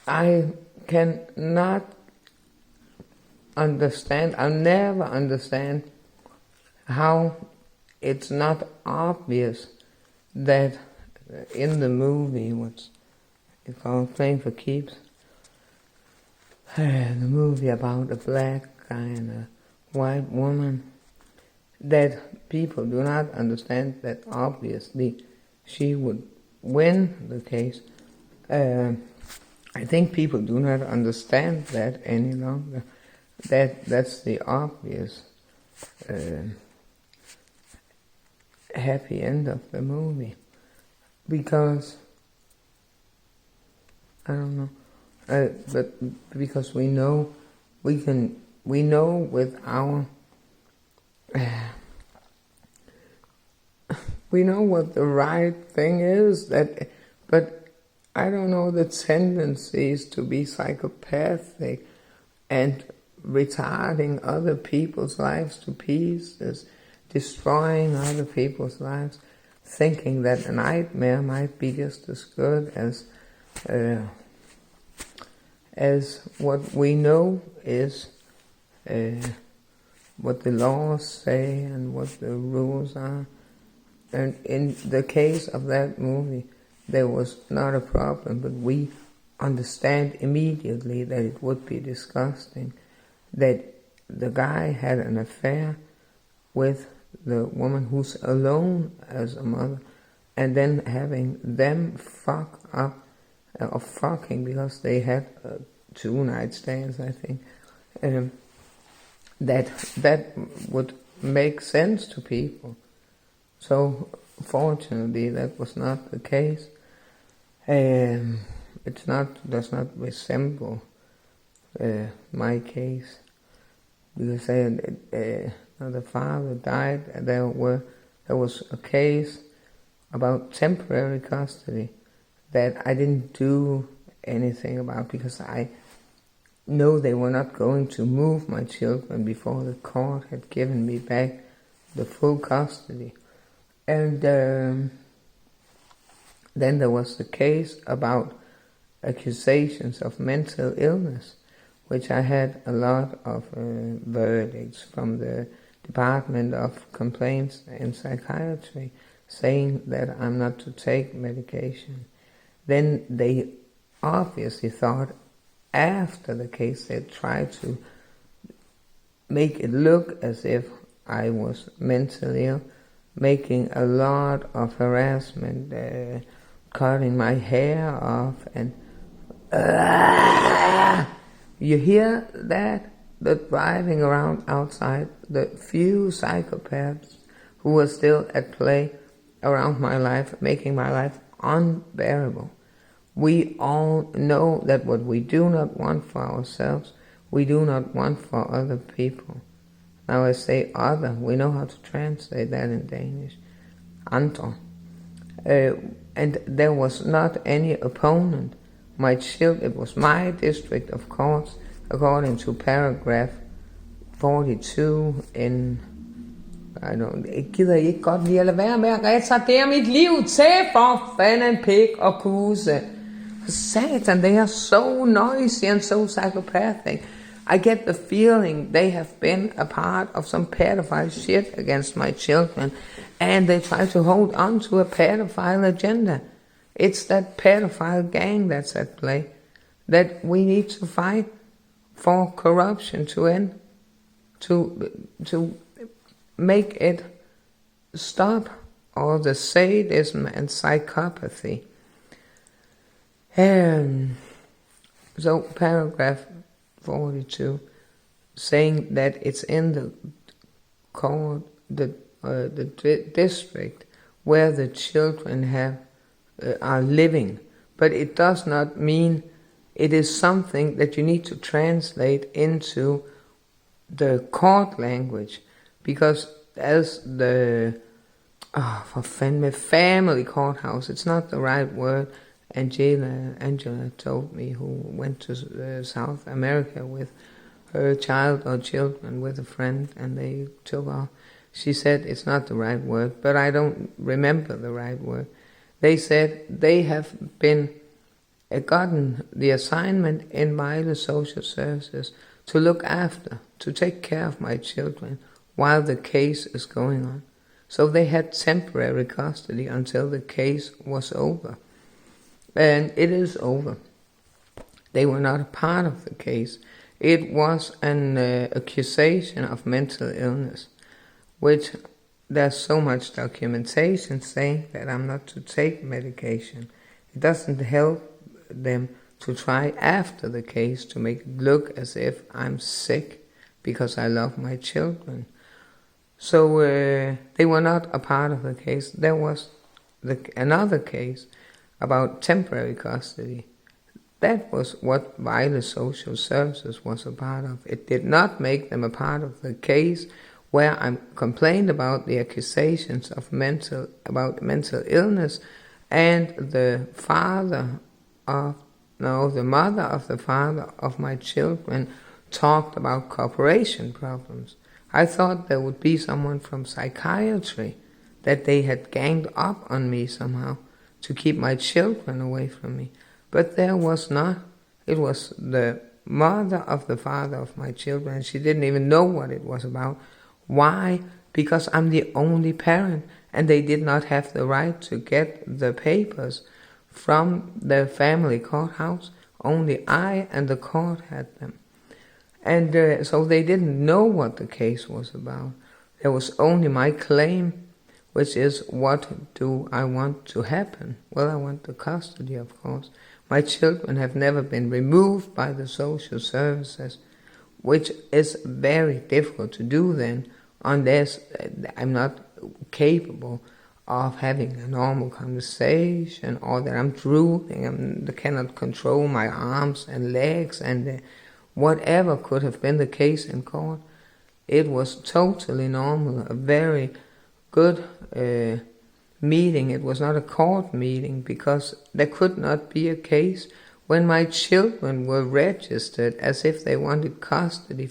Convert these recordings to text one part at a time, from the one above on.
I cannot understand, I'll never understand how it's not obvious that in the movie, what's it called, Playing for Keeps, the movie about a black guy and a white woman, that people do not understand that obviously she would win the case. I think people do not understand that any longer. That's the obvious happy end of the movie, because I don't know, but because we know with our we know what the right thing is, but I don't know the tendencies to be psychopathic and retarding other people's lives to pieces, destroying other people's lives, thinking that a nightmare might be just as good as what we know is what the laws say and what the rules are. And in the case of that movie, there was not a problem, but we understand immediately that it would be disgusting, that the guy had an affair with the woman who's alone as a mother, and then having them fuck up, or fucking, because they had 2 night stands, I think, that would make sense to people. So fortunately that was not the case. Does not resemble my case, because the father died, and there was a case about temporary custody that I didn't do anything about, because I know they were not going to move my children before the court had given me back the full custody. And then there was the case about accusations of mental illness, which I had a lot of verdicts from the Department of Complaints in Psychiatry saying that I'm not to take medication. Then they obviously thought after the case they tried to make it look as if I was mentally ill, making a lot of harassment, cutting my hair off, and you hear that? The driving around outside, the few psychopaths who were still at play around my life, making my life unbearable. We all know that what we do not want for ourselves, we do not want for other people. Now I say other, we know how to translate that in Danish. Andre. And there was not any opponent. It was my district, of course, according to paragraph 42 in... gider I ikke godt lige at lade være med at rette sig? Det er mit liv til, for fanden, pik og puse. Satan, they are so noisy and so psychopathic. I get the feeling they have been a part of some pedophile shit against my children, and they try to hold on to a pedophile agenda. It's that pedophile gang that's at play, that we need to fight for corruption to end, to make it stop all the sadism and psychopathy. So paragraph 42, saying that it's in the court, the district where the children are living, but it does not mean it is something that you need to translate into the court language, because as the family courthouse, it's not the right word. Angela told me, who went to South America with her child or children with a friend, and they took off. She said it's not the right word, but I don't remember the right word. They said they have been gotten the assignment in my social services to look after, to take care of my children while the case is going on. So they had temporary custody until the case was over. And it is over. They were not a part of the case. It was an accusation of mental illness, which there's so much documentation saying that I'm not to take medication. It doesn't help them to try after the case to make it look as if I'm sick because I love my children. So they were not a part of the case. There was another case about temporary custody. That was what Vejle Social Services was a part of. It did not make them a part of the case where I complained about the accusations of mental illness, and the mother of the father of my children talked about cooperation problems. I thought there would be someone from psychiatry, that they had ganged up on me somehow to keep my children away from me. But there was not. It was the mother of the father of my children. She didn't even know what it was about. Why? Because I'm the only parent, and they did not have the right to get the papers from the family courthouse. Only I and the court had them. And so they didn't know what the case was about. There was only my claim, which is, what do I want to happen? Well, I want the custody, of course. My children have never been removed by the social services, which is very difficult to do then, unless I'm not capable of having a normal conversation, or that I'm drooling, I cannot control my arms and legs, and whatever could have been the case in court. It was totally normal, a very good meeting. It was not a court meeting, because there could not be a case when my children were registered as if they wanted custody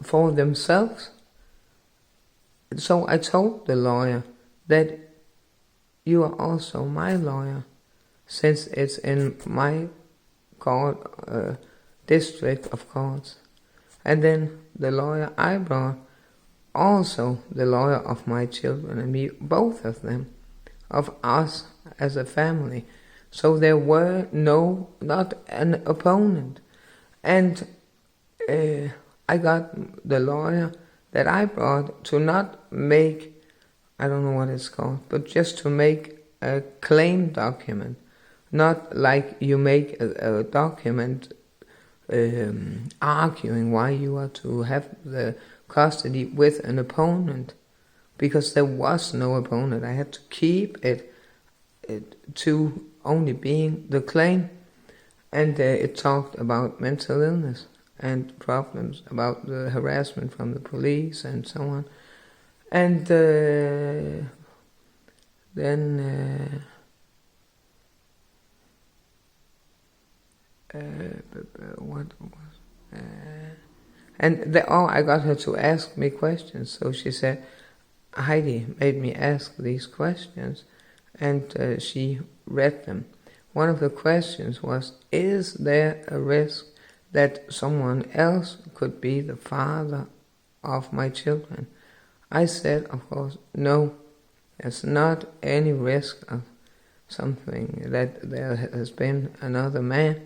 for themselves. So I told the lawyer that you are also my lawyer, since it's in my court, district of courts. And then the lawyer I brought, also the lawyer of my children and me, both of them, of us as a family. So there were not an opponent. And I got the lawyer that I brought to not make, I don't know what it's called, but just to make a claim document. Not like you make a document arguing why you are to have the custody with an opponent, because there was no opponent. I had to keep it to only being the claim, and it talked about mental illness and problems, about the harassment from the police and so on. And then what was I got her to ask me questions. So she said, Heidi made me ask these questions, and she read them. One of the questions was, is there a risk that someone else could be the father of my children? I said, of course, no, there's not any risk of something, that there has been another man,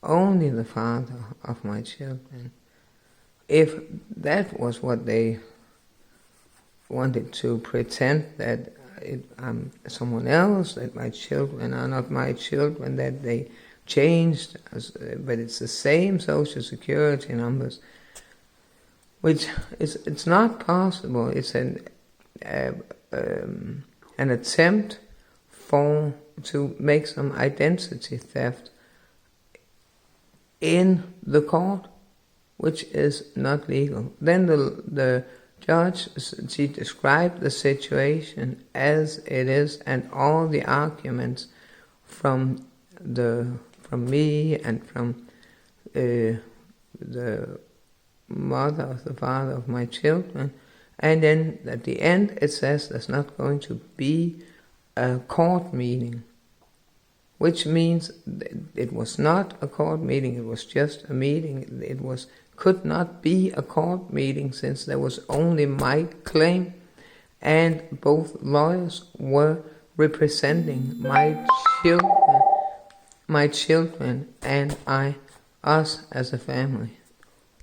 only the father of my children. If that was what they wanted to pretend, that I'm someone else, that my children are not my children, that they changed, but it's the same social security numbers, which it's not possible. It's an attempt to make some identity theft in the court, which is not legal. Then the judge, she described the situation as it is, and all the arguments from me and from the mother of the father of my children. And then at the end it says there's not going to be a court meeting. which means it was not a court meeting, it was just a meeting. It could not be a court meeting since there was only my claim, and both lawyers were representing my children and us as a family.